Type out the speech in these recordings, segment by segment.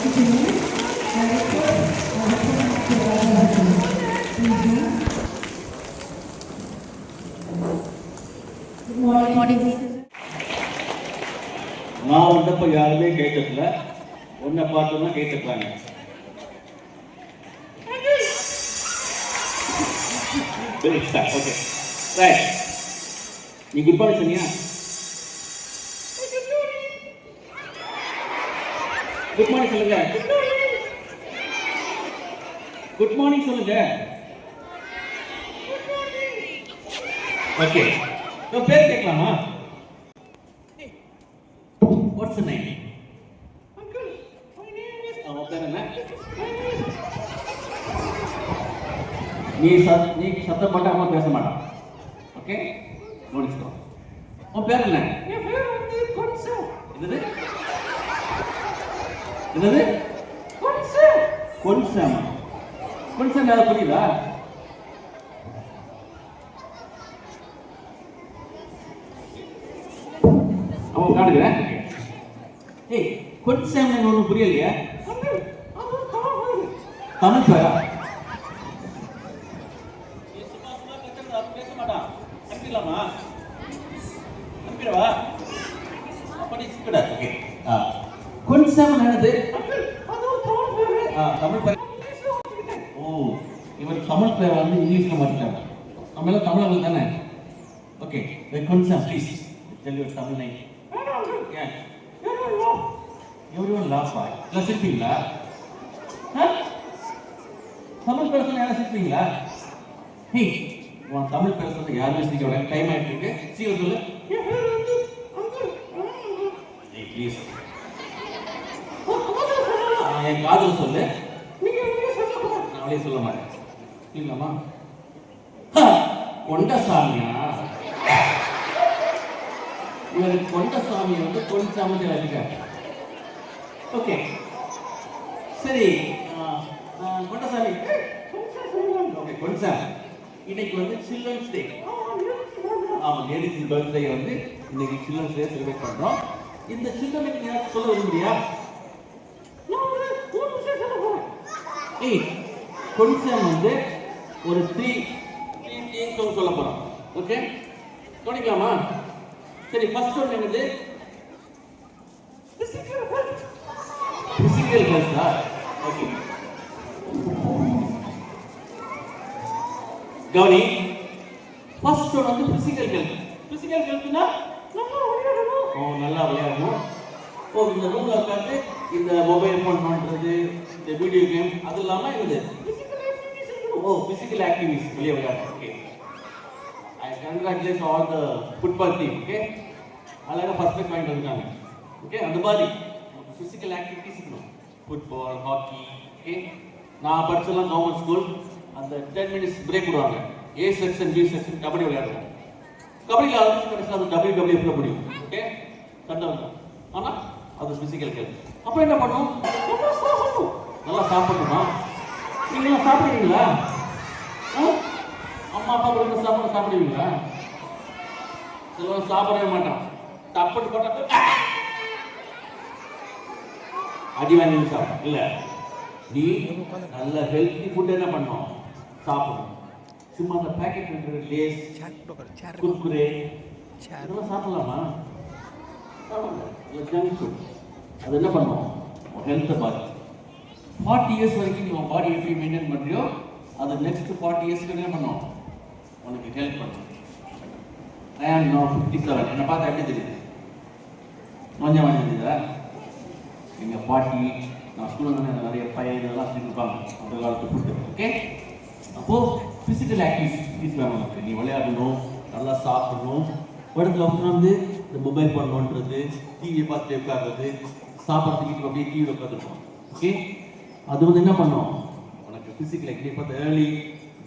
நான் வந்தப்ப யாருமே கேட்டதில்ல, உன்னை பார்த்தோம்னா கேட்டுக்கிறாங்க. Okay right. நீ குட் மார்னிங் சொன்னியா? குட் மார்னிங் சொல்லுங்க. குட் மார்னிங் சொல்லுங்க. ஓகே, உன் பேர் கேட்கலாமா? What's the name? Uncle, my name is. அவன் பேர் என்ன? நீ சத்தம் போட்டு அம்மா பேச மாட்டான். ஓகே, முடிச்சுக்கோ. உன் பேர் என்ன? என் பேர் வந்து கொன்சா. என்னது? கொன்சா. கொன்சா. கொன்சா என்ன புரியுதா? அவன் காடுகிறேன். ஏய், கொன்சா ஒன்றும் புரியலையா? தமிழ் பேரா? பேச மாட்டான். அனுப்பிடலாமா? அனுப்பிடவா? அப்படி கூடாது. ஓகே. கொன்சாம் என்னது? தமிழ் பேர். ஓ, இவர் தமிழ் பேர் வந்து இங்கிலீஷ்ல மாத்திட்டாங்க. நம்ம எல்லாம் தமிழர்கள் தானே? ஓகே, கொன்சாம் please tell your Tamil name. Yeah. Everyone laugh. எல்லாம் சிரிப்பீங்களா? தமிழ் பேசுறது யாரும் சிரிப்பீங்களா? ஹே, உன் தமிழ் பேசுறது யாருமே சிரிக்க விட டைம் ஆயிட்டு இருக்கு. சீக்கிரம் சொல்லு. ஏய் ப்ளீஸ். என் காதுல சொல்லு. நான் அவளே சொல்ல மாட்டேன். இல்லம்மா. கொண்டசாமியா? இவர் கொண்டசாமி வந்து கொண்டசாமி வச்சுக்காரு. ஓகே சரி, கொண்டசாமி. ஓகே கொண்டசாமி, இன்னைக்கு வந்து சில்ட்ரன்ஸ் டே. ஆமாம், லேடிஸ் பர்த்டே வந்து இன்னைக்கு சில்ட்ரன்ஸ் டே செலிப்ரேட் பண்ணுறோம். இந்த சில்ட்ரனுக்கு யாரும் சொல்ல விரும்புறியா? ஏய், கொண்டசாமி வந்து ஒரு 3 சொல்ல போகிறோம். ஓகே, கவனிக்கலாமா? சரி, ஃபர்ஸ்ட் ஒன் என்னது? பிசிக்கல் ஹெல்த்தா? ஓகே, கவனி. ஃபர்ஸ்ட் ஒன் வந்து பிசிக்கல் ஹெல்த். பிசிக்கல் ஹெல்த்னா நல்லா விளையாடணும். ஓ, இந்த ரூம்ல உட்காந்து இந்த மொபைல் ஃபோன் பண்ணுறது, இந்த வீடியோ கேம், அது இல்லாமல் என்னது? ஓ, பிசிக்கல் ஆக்டிவிட்டிஸ், வெளியே விளையாடணும். Okay, I congratulate all the football team. Okay, அழகா ஃபர்ஸ்ட் பிளேஸ் வாங்கிட்டு வந்தாங்க. ஓகே, அந்த மாதிரி ஃபிசிக்கல் ஆக்டிவிட்டிஸ் இருக்கணும். Football, hockey. ஓகே, நான் படிச்சலாம் கவர்மெண்ட் ஸ்கூல். அந்த 10 minutes பிரேக் விடுவாங்க. A section, B section kabaddi விளையாடுவாங்க. கபடியில் ஆரம்பிச்சு கடைசியில் அது WWF முடியும். ஓகே, சண்டை வரும். ஆனால் அது ஃபிசிக்கல் ஹெல்த். அப்போ என்ன பண்ணும்? நல்லா சாப்பிடணுமா? நீங்களாம் சாப்பிடுவீங்களா? அம்மா அப்பா கொடுத்த சாப்பாடு சாப்பிடுவீங்களா? சிலவங்க சாப்பிடவே மாட்டான். தப்பட்டு போட்டா அடி வாங்கி சாப்பிடும். இல்லை, நீ நல்ல ஹெல்த்தி ஃபுட் என்ன பண்ணணும்? சாப்பிடணும். சும்மா அந்த பேக்கெட் இருக்கிற லேஸ், குர்குரே இதெல்லாம் சாப்பிடலாமா? சாப்பிடல. ஜங்க் ஃபுட் அது என்ன பண்ணும்? ஹெல்த்தை பாதி. 40 years வரைக்கும் நீ உன் பாடி எப்படி மெயின்டைன் பண்ணுறியோ அது நெக்ஸ்ட் 40 yearsக்கு என்ன பண்ணும்? உனக்கு ஹெல்ப் பண்ணும். I am now 57. என்னை பார்த்தா எப்படி தெரியுது? கொஞ்சம் தெரியுதா? எங்கள் பாட்டி நான் ஸ்கூலில் வந்து நிறைய பயிர் இதெல்லாம் செஞ்சுருப்பாங்க அந்த காலத்து ஃபுட்டு. ஓகே, அப்போது ஃபிசிக்கல் ஆக்டிவிட்டிஸ் வேணும் நமக்கு. நீ விளையாடணும், நல்லா சாப்பிடணும். இடத்துல உட்காந்து இந்த மொபைல் ஃபோன் நோண்டுறது, டிவியை பார்த்துட்டு உட்காடுறது, சாப்பிட்றதுக்கு அப்படியே டிவியில் உட்காந்துருப்போம். ஓகே, அது வந்து என்ன பண்ணும்? உனக்கு ஃபிசிக்கல் ஆக்டிவிட்டி பார்த்து ஏர்லி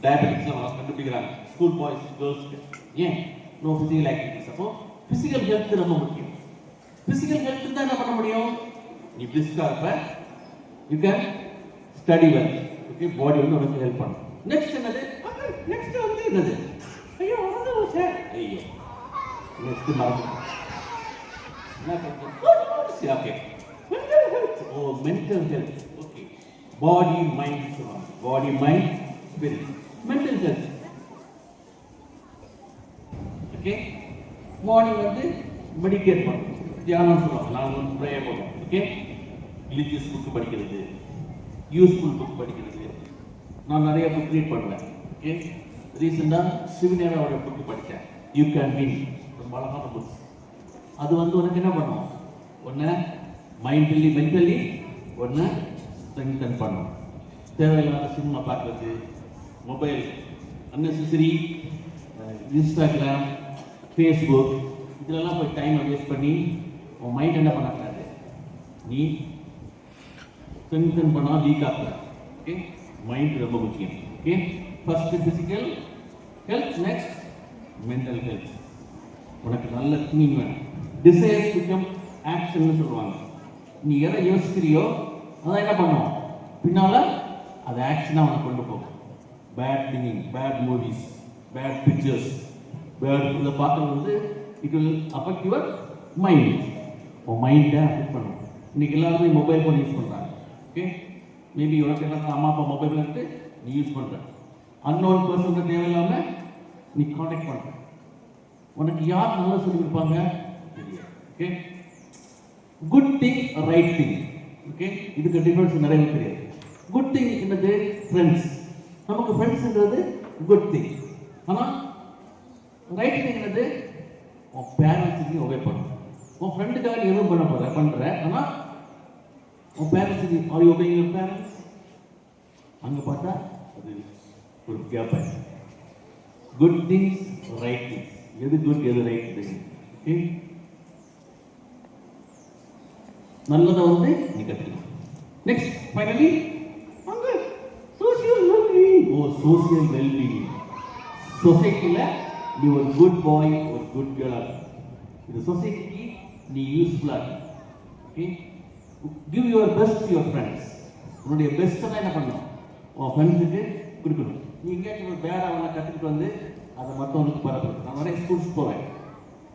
டயபெட்டிக்ஸ்லாம் கண்டுபிடிக்கிறாங்க ஸ்கூல் பாய்ஸ் கேர்ள்ஸ்க்கு. ஏன்? No physical activities. அப்போ ஃபிசிக்கல் ஹெல்த் ரொம்ப முக்கியம். ஃபிசிக்கல் ஹெல்த் தான் என்ன பண்ண முடியும்? நீ பிரிஸ்கா இருப்ப, you can study well. Okay, body வந்து உனக்கு ஹெல்ப் பண்ணும். நெக்ஸ்ட் என்னது? நெக்ஸ்ட் வந்து என்னது? ஐயோ மறந்து சார். ஐயோ நெக்ஸ்ட் மறந்து என்ன பண்ணுறது? Okay, mental health. Okay, body mind சொல்லுவாங்க. Body mind spirit. Mental health. Okay, morning வந்து மெடிடேட் பண்ணணும், தியானம் சொல்லுவாங்க. நான் வந்து ப்ரேயர் பண்ணுவோம். ஓகே, ரிலீஜியஸ் புக் படிக்கிறது, யூஸ்ஃபுல் புக் படிக்கிறது. நான் நிறைய புக் ரீட் பண்ணுவேன். ஓகே, ரீசெண்டாக சிவநேராவோட புக் படித்தேன், யூ கேன் வின். ரொம்ப அழகான புக். அது வந்து உனக்கு என்ன பண்ணும், ஒன்று மென்டலி ஒன்று ஸ்ட்ரெங்தன் பண்ணும். தேவையில்லாத சினிமா பார்க்குறது, மொபைல், அன்னெசரி இன்ஸ்டாகிராம், ஃபேஸ்புக், இதிலெல்லாம் போய் டைமை வேஸ்ட் பண்ணி உன் மைண்ட் என்ன பண்ணக்கூடாது, நீ ஸ்ட்ரெங்தன் பண்ணால் வீக் ஆகக்கூடாது. ஓகே, மைண்ட் ரொம்ப முக்கியம். Okay, first physical health, next mental health. உனக்கு நல்ல திங்கிங் வேணும். டிசைர்ஸ் பிகம் ஆக்ஷன் சொல்லுவாங்க. நீ எதை யோசிக்கிறியோ அதான் என்ன பண்ணும், பின்னால் அது ஆக்ஷனாக அவனை கொண்டு போகும். Bad thinking, bad movies, bad pictures, bad இதை பார்க்கறது வந்து it will affect your mind. உன் மைண்டை அஃபெக்ட் பண்ணும். இன்றைக்கி எல்லாருமே மொபைல் ஃபோன் யூஸ் பண்ணுறாங்க. ஓகே, மேபி உனக்கு என்ன அம்மா அப்பா மொபைல் எடுத்து நீ யூஸ் பண்ணுற, அன்னோன் பர்சன் தேவையில்லாமல் நீ காண்டாக்ட் பண்ணுற. உனக்கு யார் நல்லா சொல்லி கொடுப்பாங்க? Okay, good thing, right thing. Okay, இதுக்கு டிஃபரன்ஸ் நிறைய தெரியாது. குட் திங் என்னது, ஃப்ரெண்ட்ஸ். நமக்கு ஃப்ரெண்ட்ஸ்ன்றது குட் திங். ஆனால் ரைட் திங் என்னது, உன் பேரண்ட்ஸுக்கு ஒபே பண்ணணும். உன் ஃப்ரெண்டுக்காக நீ எதுவும் பண்ணுற, ஆனால் உன் பேரண்ட்ஸுக்கு are you obeying your parents? அங்கே பார்த்தா அது ஒரு கேப் ஆயிடுச்சு. Good things, right things. எது குட், எது ரைட் திங். ஓகே, நல்லதை வந்து நீ கற்றுக்கணும். நெக்ஸ்ட் ஃபைனலி அங்கே சோசியல் வெல்பீயிங். Social wellbeing. சொசைட்டியில் நீ ஒரு குட் பாய், ஒரு குட் கேர்ளாக, இந்த சொசைட்டிக்கு நீ யூஸ்ஃபுல்லாக. Okay, give your best to your friends. உன்னுடைய பெஸ்ட்டை தான் என்ன பண்ணணும், உன் ஃப்ரெண்ட்ஸுக்கு கொடுக்கணும். நீ எங்கேயாச்சும் ஒரு பேடாக அவனை கற்றுக்கிட்டு வந்து அதை மற்றவங்களுக்கு பரப்பணும். நான் நிறைய ஸ்கூல்ஸ் போவேன்.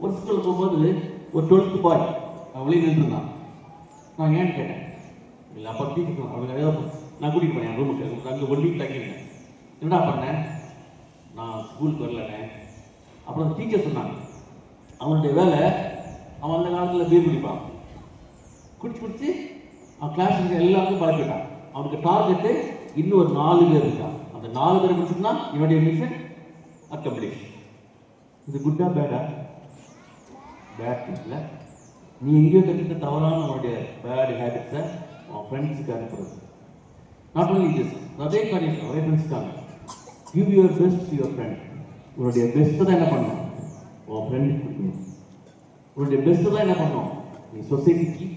ஒரு ஸ்கூலில் போகும்போது ஒரு 12th பாய் அவளே நின்றுருந்தான். நான் ஏன்னு கேட்டேன். இல்லை அப்போ தீக்கிட்டோம் அவங்க ஏதாவது நான் கூட்டிகிட்டு போனேன் என் ரூமுக்கு. அங்கே 1 வீக் தங்கிருந்தேன். என்னடா பண்ணேன், நான் ஸ்கூலுக்கு வரலண்ணே. அப்புறம் டீச்சர் சொன்னாங்க, அவனுடைய வேலை, அவன் அந்த காலத்தில் பீர் குடிப்பான். குடிச்சு அவன் கிளாஸ் எல்லாருக்கும் பழக்கிட்டான். அவனுக்கு டார்கெட்டு இன்னும் ஒரு 4 பேர் இருக்கான். அந்த 4 பேர் முடிச்சுன்னா என்னுடைய மிஷன் அக்கம்ப்ளிஷ். இது குட்டா பேடா? பேட் இல்லை. நீ எங்கேயோ கற்றுக்க தவறான உன்னுடைய பேட் ஹேபிட்ஸை உன் ஃப்ரெண்ட்ஸுக்கு அனுப்புறது. நாட் ஓன்லி திஸ், அதே காரியம் நிறைய ஃப்ரெண்ட்ஸ்க்காங்க. Give your best to your friend. உன்னுடைய பெஸ்ட்டை தான் என்ன பண்ணணும், உன் ஃப்ரெண்டுக்கு கொடுக்கணும். உன்னுடைய பெஸ்ட்டை தான் என்ன பண்ணணும், நீ சொசைட்டிக்கு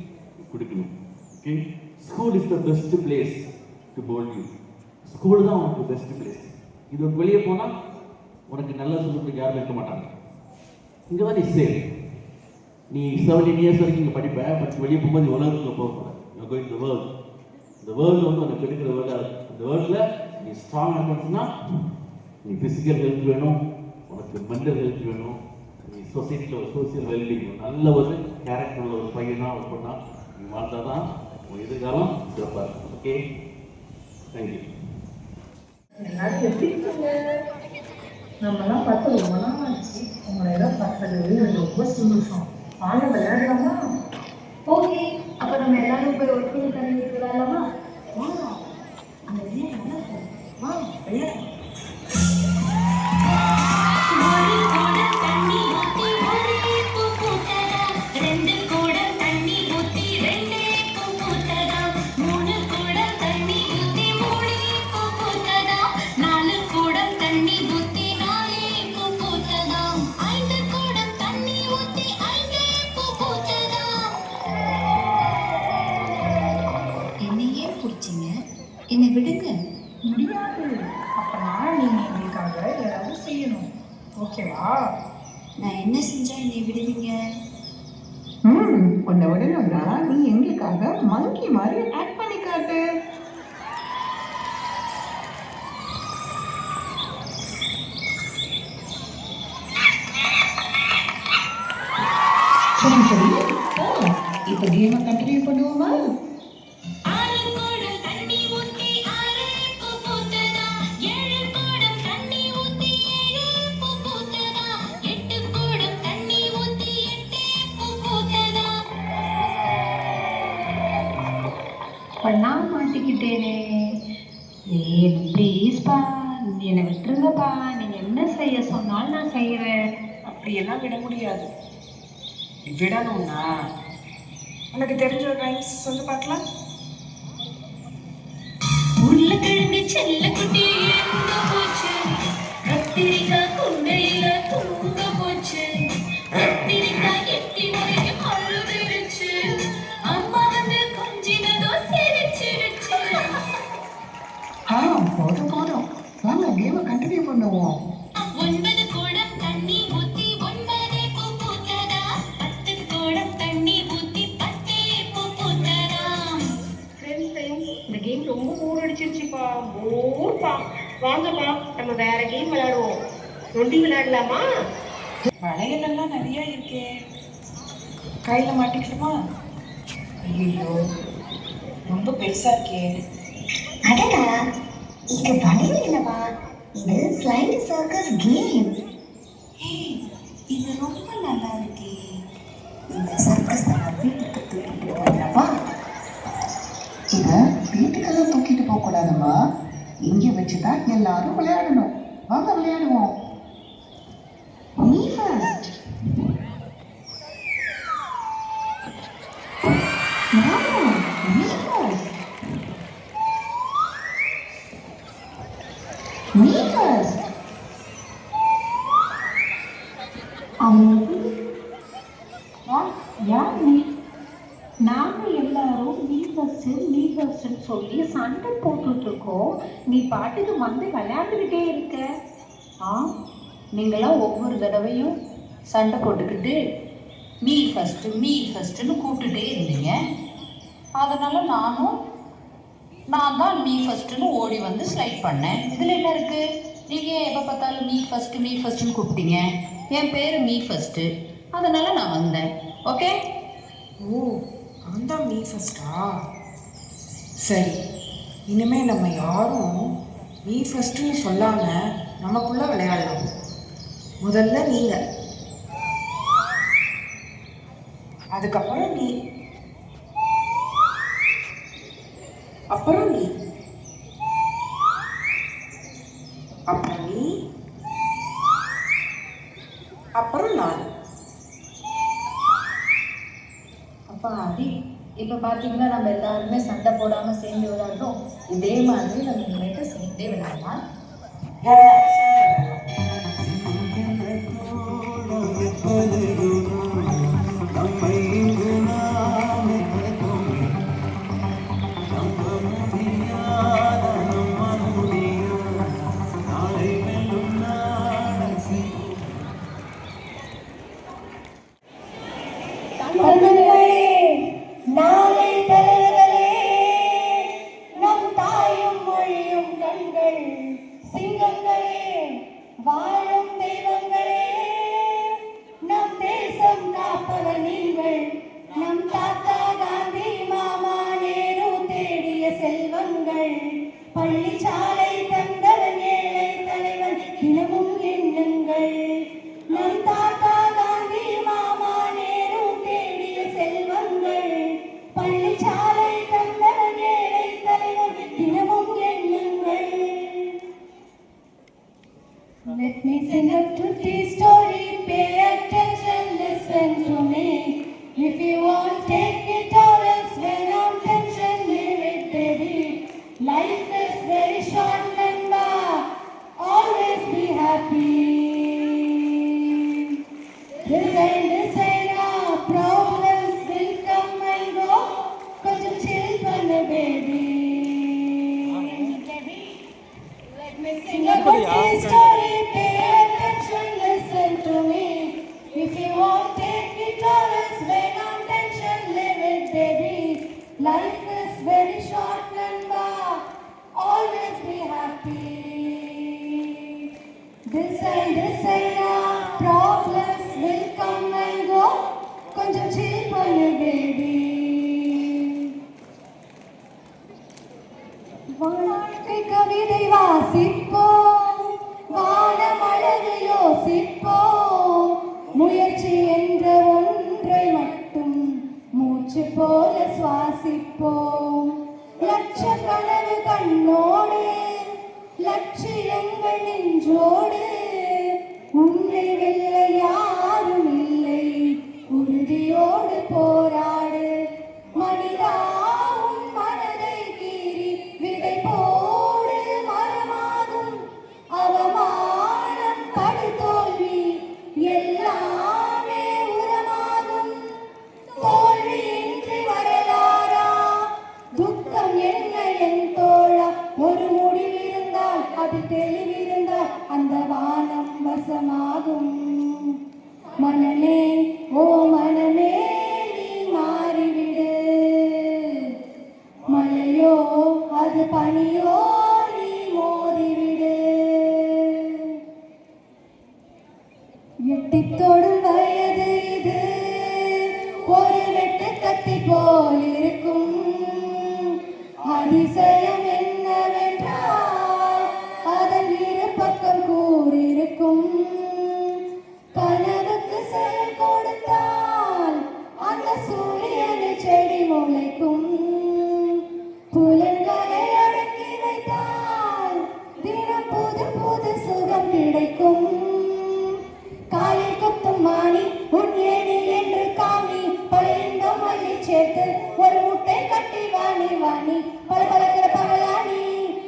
கொடுக்கணும். Okay, school is the best place to mould you. School தான் உனக்கு பெஸ்ட் பிளேஸ். இது வெளியே போனால் உனக்கு நல்ல சொல்லுறதுக்கு யாரும் இருக்க மாட்டாங்க. இங்கே தான் நீ சேவ். நீ 17 இயர்ஸ் வரைக்கும் இங்கே படிப்ப, பட் வெளியே போகும்போது உலகத்தில் போகக்கூடாது. Going the world. இந்த வேர்ல்டு வந்து உனக்கு எடுக்கிற வேர்ல்டாக இருக்குது. இந்த வேர்ல்டில் நீ ஸ்ட்ராங் ஆகணும்னா நீ ஃபிசிக்கல் ஹெல்த் வேணும், உனக்கு மென்டல் ஹெல்த் வேணும், நீ சொசைட்டியில் ஒரு சோசியல் வெல்பீயிங், நல்ல ஒரு கேரக்டர் உள்ள ஒரு பையனாக ஒரு பொண்ணா நீ வாழ்ந்தால் தான் உன் எதிர்காலம் சிறப்பாக இருக்கும். Okay, thank you. எல்லாரும் எப்படி இருக்காங்க? நம்மலாம் பார்த்து ரொம்ப நாள் ஆச்சு. உங்களை எல்லாம் பார்த்தது ரொம்ப சந்தோஷம். வாங்க விளையாடலாமா? ஓகே, அப்போ நம்ம எல்லாரும் போய் ஒரு குழு தண்ணி ஊற்றி விளையாடலாமா? வாங்க, அந்த விளையாட நல்லா இருக்கும். வாங்க விளையாடலாம். என்னை விடுங்க. முடியாது. அப்பனா நீங்க எங்களுக்காக ஏதாவது செய்யணும். ஓகேவா? நான் என்ன செஞ்சா என்னை விடுவீங்க? உன்னை விடணும்னா நீ எங்களுக்காக மங்கி மாதிரி ஆக்ட் பண்ணி காட்டு. சரி, இப்போ கேமை கண்டினியூ பண்ணுவோமா? பண்ணா மாட்டிக்கிட்டேனே. ஏய் ப்ளீஸ்ப்பா, என்னை விட்டுருங்கப்பா. நீங்கள் என்ன செய்ய சொன்னாலும் நான் செய்கிறேன். அப்படியெல்லாம் விட முடியாது. விடணும்னா உனக்கு தெரிஞ்ச ஒரு ரைம்ஸ் சொல்லி பார்க்கலாம். உருளைக்கிழங்கு செல்ல குட்டி எங்க போச்சு, கத்திரிக்காய் கொண்டையில தூங்க போச்சு, கத்திரிக்காய் எட்டி வரைக்கும் அழுதுருச்சு, அம்மா வந்து கொஞ்சினதோ சிரிச்சிருச்சு. போதும் போதும், வாங்க கேமை கண்டினியூ பண்ணுவோம். 9 குடம் தண்ணி ஊத்தி 9 பூ பூத்ததா, 10 குடம் தண்ணி ஊத்தி 10 பூ பூத்ததா. இந்த கேம் ரொம்ப போர் அடிச்சிருச்சுப்பா. போர்ப்பா. வாங்கப்பா, நம்ம வேற கேம் விளையாடுவோம். நொண்டி விளையாடலாமா? வளையல் எல்லாம் நிறைய இருக்கே, கையில மாட்டிக்கலாமா? ஐயோ ரொம்ப பெருசா இருக்கே. அடடா, இது வளையல் இல்லவா, இது ஸ்லைடு சர்க்கஸ் கேம். ஏய், இது ரொம்ப நல்லா இருக்கே. இந்த சர்க்கஸ் நம்ம வீட்டுக்கு தூக்கிட்டு போகலாமா? இதை வீட்டுக்கெல்லாம் தூக்கிட்டு போக கூடாதுமா, இங்கே வச்சுதான் எல்லாரும் விளையாடணும். வாங்க விளையாடுவோம். நீ ஃபர்ஸ்ட். நீ ஃபர்ஸ்ட். நீ ஃபர்ஸ்ட். யார் நீ? நாங்கள் எல்லாரும் நீ ஃபர்ஸ்ட்னு சொல்லி சண்டை போட்டுட்டு இருக்கோம். நீ பாட்டுக்கு வந்து விளையாண்டுக்கிட்டே இருக்க. நீங்களாம் ஒவ்வொரு தடவையும் சண்டை போட்டுக்கிட்டு மீ ஃபஸ்ட்டுன்னு கூப்பிட்டுட்டே இருந்தீங்க. அதனால் நான் தான் மீ ஃபஸ்ட்டுன்னு ஓடி வந்து ஸ்லைட் பண்ணேன். இதில் என்ன இருக்குது? நீங்கள் எப்போ பார்த்தாலும் மீ ஃபஸ்ட்டுன்னு கூப்பிட்டீங்க. என் பேர் மீ ஃபஸ்ட்டு, அதனால் நான் வந்தேன். ஓகே? ஓ, நான் தான் மீ ஃபர்ஸ்டா? சரி, இனிமே நம்ம யாரும் மீ ஃபர்ஸ்ட்னு சொல்லாம நமக்குள்ள விளையாடலாம். முதல்ல நீங்க, அதுக்கப்புறம் நீ, அப்புறம் நீ, அப்புறம் நீ, அப்புறம் நான். அப்பா ஆதி, இப்போ பார்த்தீங்கன்னா நம்ம எல்லாருமே சண்டை போடாமல் சேர்ந்து விளையாடுறோம். இதே மாதிரி நம்ம இனிமேட்டு சேர்ந்தே விளையாடலாம். நாளை தலைவர்களே, நம் தாயும் மொழியும் கண்கள், சிங்கங்களே, வாழும் தெய்வங்களே, நம் தேசம் காப்பவர் நீங்கள். நம் தாத்தா காந்தி, மாமா நேரு தேடிய செல்வங்கள், பள்ளிச்சாலை தந்தவன் ஏழை தலைவன் தினமும் எண்ணுங்கள். நம் தாத்தா காந்தி, மாமா நேரு தேடிய செல்வங்கள், பள்ளிச்சாலை தந்தவன் ஏழை தலைவன் தினமும் எண்ணுங்கள். Let me sing a tutti story, pay attention, listen to me. If you want, take it or else when I'm tension, leave it baby. Life is very short, Nanda, always be happy. Design, problems will come and go, கொஞ்சம் chill பண்ணு baby. Let me sing a good story, pay attention, listen to me. If you want, take it or else when on tension, live it baby. Life is very short, Nanda, always be happy. Design, problems will come and go, கொஞ்சம் chill பண்ணு baby. வாழ்க்கை கவிதை வாசிப்போம், வானமழகு யோசிப்போம், முயற்சி என்ற ஒன்றை மட்டும் மூச்சு போல சுவாசிப்போம். நெஞ்சோடு உன்னை வெல்ல யாரும் இல்லை உறுதியோடு போராடு மனிதா உன் மனதை கீறி விதை போடு மரமாகும் அவமானம் படுதோல்வி எல்லாமே உரமாகும் தோல்வியின்றி வரலாறா துக்கம் என்ன என் தோழா ஒரு முடிவிருந்தால் அது தெளிவிருந்தால் அந்த வானம் வசமாகும் மனமே ஓ மனமே நீ மாறிவிடு மழையோ அது பனியோ நீ மோதிவிடு எட்டித் தொடும் வயது இது ஒரு வெட்டு கத்தி போல் இருக்கும் அதிசயம் என்னவென்றால் அதன் இரு பக்கம் கூறிருக்கும் கனவுக்கு செயல் கொடுத்தால் அந்த சூரியனில் செடி முளைக்கும் புலன்களை அடக்கி வைத்தால் தினம் புது புது சுகம் கிடைக்கும் காலில் குத்தும் மாணி உன் ஏணி என்று காமி பழையங்கம் அள்ளி சேர்த்து ஒரு முட்டை கட்டி வாணி வாணி பளபளக்கிற பகலானி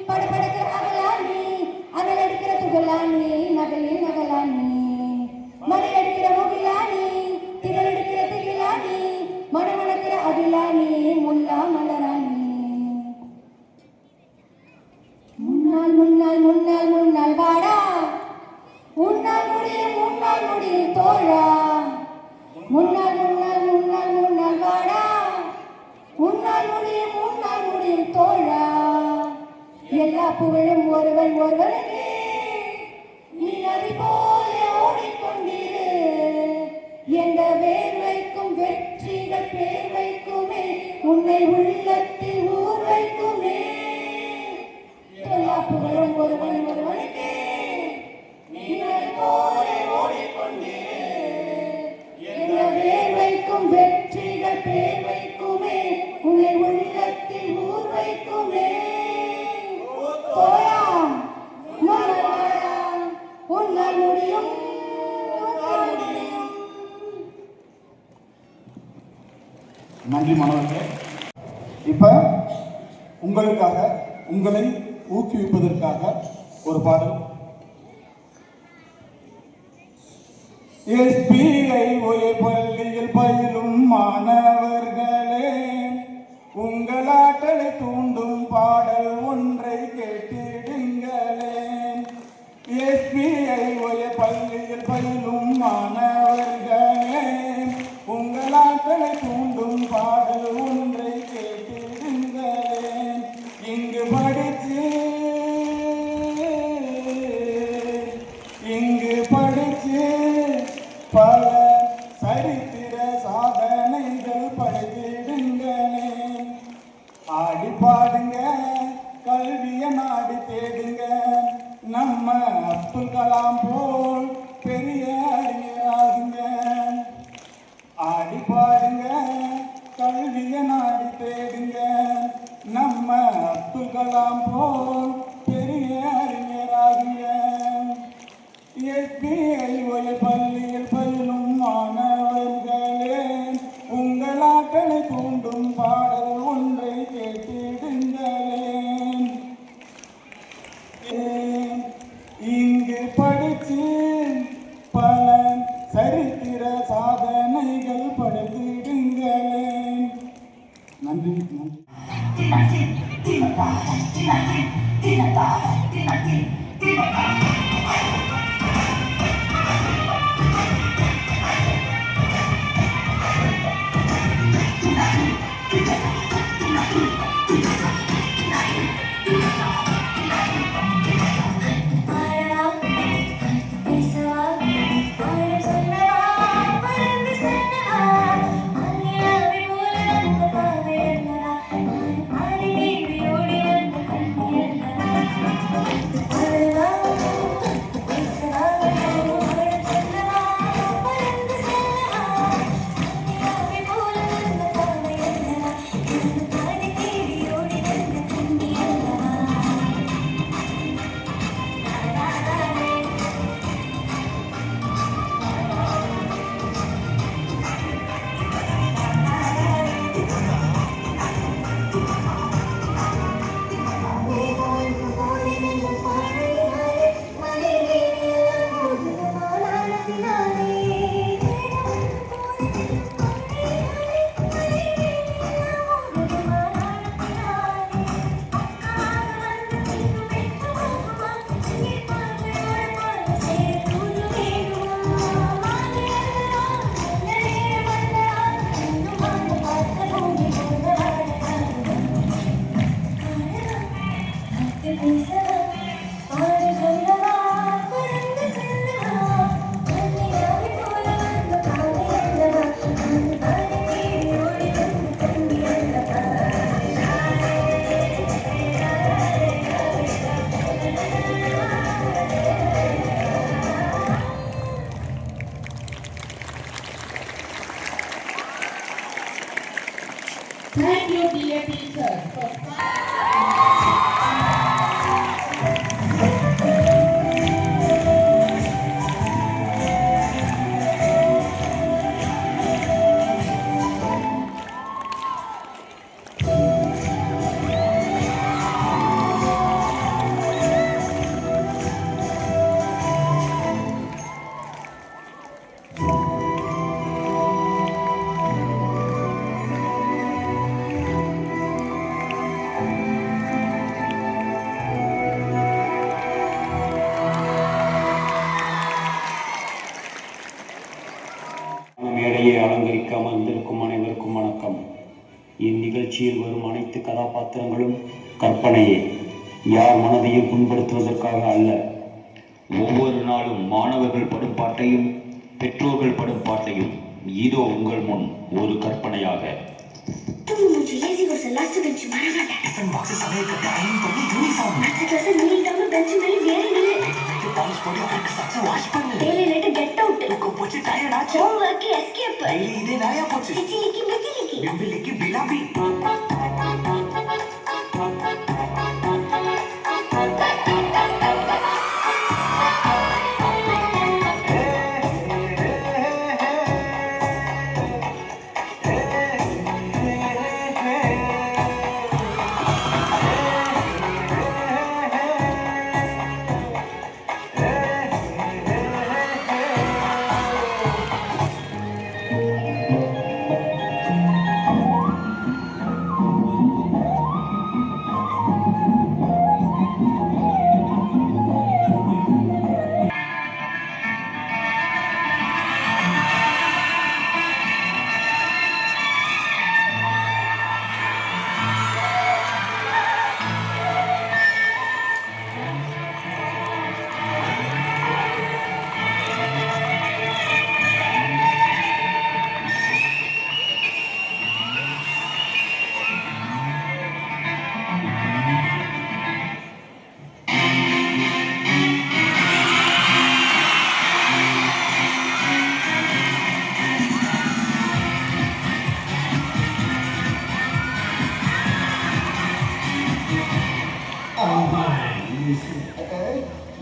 படபடக்கிற அகலானி அனல் அடிக்கிற துகலானி நகலில் நகலானி மணி அடிக்கிற முகிலானி திரள் அடிக்கிற திகிலானி மணமணக்கிற அகிலானி முல்லா மலரானி முன்னால் முன்னால் முன்னால் முன்னால் வாடா உன்னால் முடியும் தோழா முன்னால் முன்னால் முன்னால் முன்னால் வாடா உன்னால் முடியும் தோழா எல்லா புகழும் ஒருவன் ஒருவனுக்கே நீ நதி போல ஓடிக்கொண்டிரு எந்த வேர்வைக்கும் வெற்றிகள் பேர் வைக்குமே உன்னை உள்ளத்தில் ஊர் வைக்குமே எல்லா புகழும் ஒருவன் ஒருவனுக்கே நீ நதி போல ஓடிக்கொண்டிரு எந்த வேர்வைக்கும் வெற்றிகள் பேர் வைக்குமே உன்னை உள்ளத்தில் ஊர் வைக்குமே தோழா மனவாழா உன்னால் முடியும் உன்னால் முடியும். நன்றி மாணவர்களே. இப்போ உங்களுக்காக உங்களை ஊக்குவிப்பதற்காக ஒரு பாடல். SBI பள்ளியில் பயிலும் மாணவர்களே, உங்கள் ஆற்றலை தூண்டும் பாடல் ஒன்றை கேட்டிடுங்களே. SBI பள்ளியில் பயிலும் மாணவர்களே, உங்கள் ஆற்றலை தூண்டும் பாடல் ஒன்றை கேட்டிடுங்களே. இங்கு படிச்சு பல சரித்திர சாதனைகள் படைத்திடுங்களே. ஆடி பாடுங்க, கல்விய நாடி தேடுங்க, நம்ம அப்துல் கலாம் போல் பெரிய அறிஞராகுங்க. ஆடி பாடுங்க, கல்விய நாடி தேடுங்க, நம்ம அப்துல் கலாம் போல் பெரிய அறிஞராகுங்க. SBI பள்ளியில் பயிலும் மாணவர்களே, உங்கள் ஆற்றலை தூண்டும் பாடல் ஒன்றை கேட்டிடுங்களே. இங்கு படிச்சு பல சரித்திர சாதனைகள் படைத்திடுங்களே. நன்றி. Thank you, dear teachers, for மேடையை அலங்கரிக்க அமர்ந்திருக்கும் அனைவருக்கும் வணக்கம். இந்நிகழ்ச்சியில் வரும் அனைத்து கதாபாத்திரங்களும் கற்பனையே, யார் மனதையும் புண்படுத்துவதற்காக அல்ல. ஒவ்வொரு நாளும் மாணவர்கள் படும் பாட்டையும் பெற்றோர்கள் படும் பாட்டையும் இதோ உங்கள் முன் ஒரு கற்பனையாக.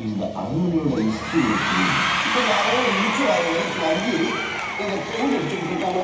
இந்த அண்ணனோட ஹிஸ்டரி எடுத்துக்கிட்டு இருக்காங்க.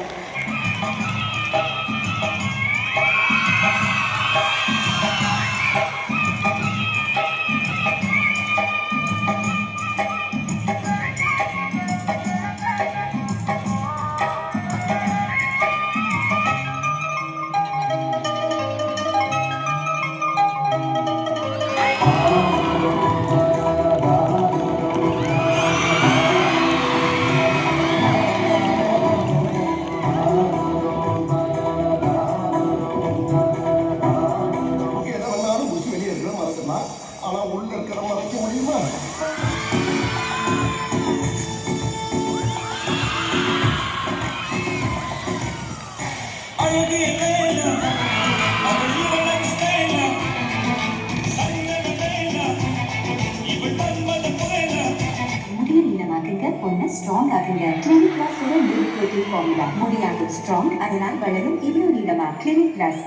ஆனா உள்ள இருக்கிற மறைக்க முடியுமா? முடிய நீளமாக்குங்க, பொண்ணை ஸ்ட்ராங் ஆக்குங்க. கிளினிக் கிளாஸோட நியூ ப்ரோட்டீன் ஃபார்முலா முடியாகும் ஸ்ட்ராங், அதனால் வளரும் இவ்வளவு நீளமா. Clinic class.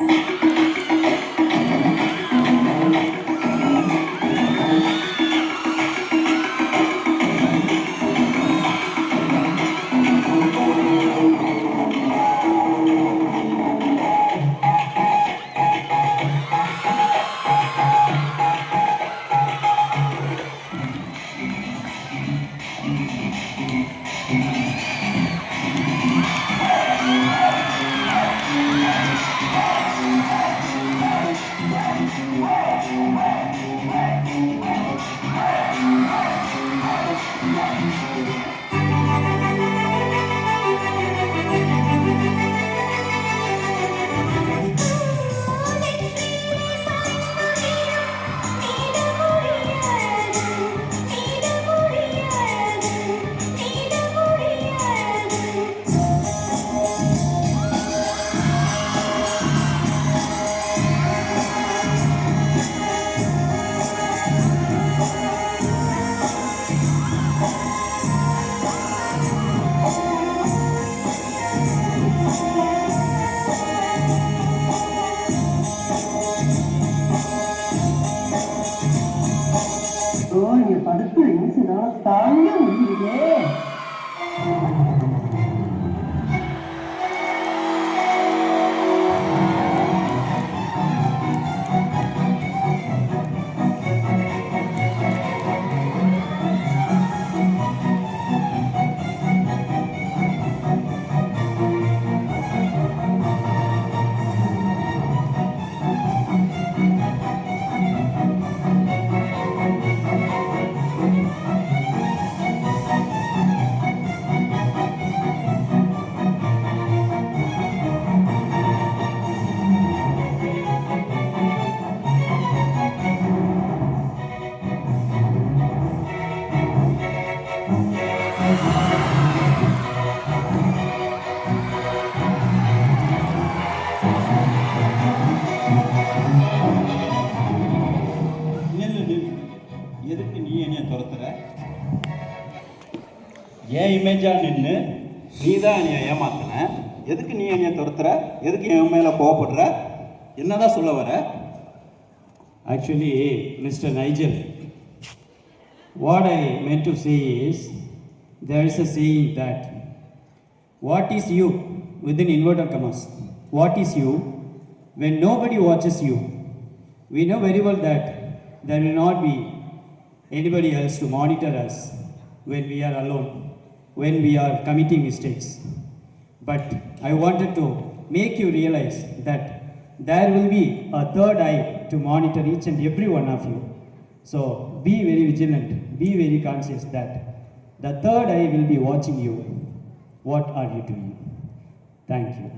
என் இமேஜாக நின்று நீ தான் என்னை ஏமாத்தின, எதுக்கு நீ என்னை துரத்துற, எதுக்கு என் மேலே கோவப்படுற, என்னதான் சொல்ல வர? Actually mister Nigel, what I meant to say is, there is a saying that what is you, within inverted commas, what is you when nobody watches you? We know very well that there will not be anybody else to monitor us when we are alone, when we are committing mistakes. But I wanted to make you realize that there will be a third eye to monitor each and every one of you. So be very vigilant, be very conscious that the third eye will be watching you. What are you doing? Thank you.